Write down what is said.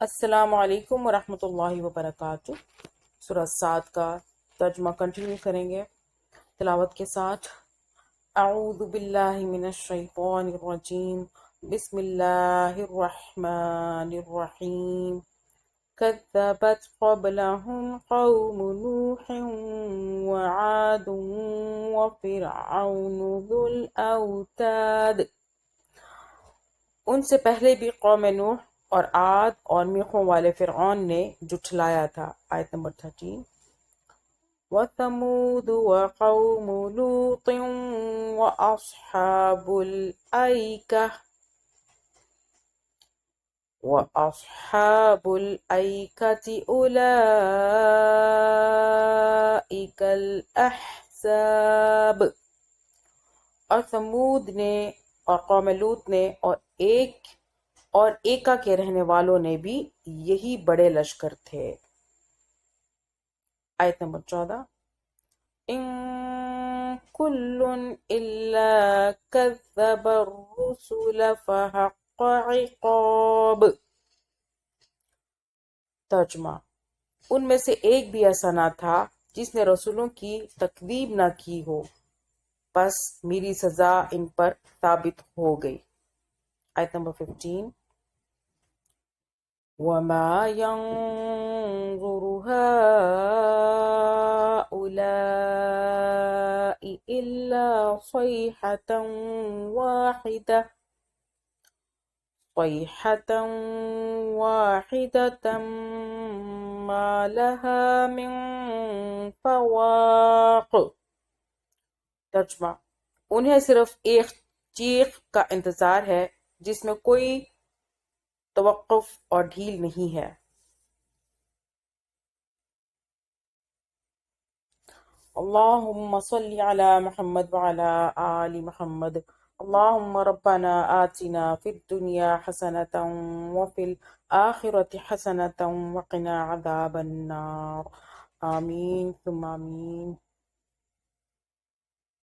السلام علیکم ورحمۃ اللہ وبرکاتہ۔ سورہ سعد کا ترجمہ کنٹینیو کریں گے تلاوت کے ساتھ۔ اعوذ باللہ من الشیطان الرجیم، بسم اللہ الرحمن الرحیم۔ كذبت قبلهم قوم نوح وعاد وفرعون ذو الأوتاد۔ ان سے پہلے بھی قوم نوح اور عاد اور میخوں والے فرعون نے جھٹلایا تھا۔ آیت نمبر 13۔ وَثَمُودُ وَقَوْمُ لُوطٍ وَأَصْحَابُ الْأَيْكَةِ أُولَئِكَ الْأَحْزَابُ۔ اور ثمود نے اور قوم لوط نے اور ایکا کے رہنے والوں نے بھی یہی بڑے لشکر تھے۔ آیت نمبر 14۔ ان کل الا کذب الرسل فحق عقاب۔ ترجمہ، ان میں سے ایک بھی ایسا نہ تھا جس نے رسولوں کی تکذیب نہ کی ہو، بس میری سزا ان پر ثابت ہو گئی۔ آیت نمبر 15۔ وَمَا يَنظُرُ هَٰؤُلَاءِ إِلَّا صَيْحَةً وَاحِدَةً مَّا لَهَا مِن فَوَاقٍ۔ ترجمہ، انہیں صرف ایک چیخ کا انتظار ہے جس میں کوئی توقف اور ڈھیل نہیں ہے۔ اللہم صلی علی محمد وعلی آل محمد۔ اللہم ربنا آتنا فی الدنیا حسنۃ وفی الآخرۃ حسنۃ وقنا عذاب النار۔ آمین ثم آمین۔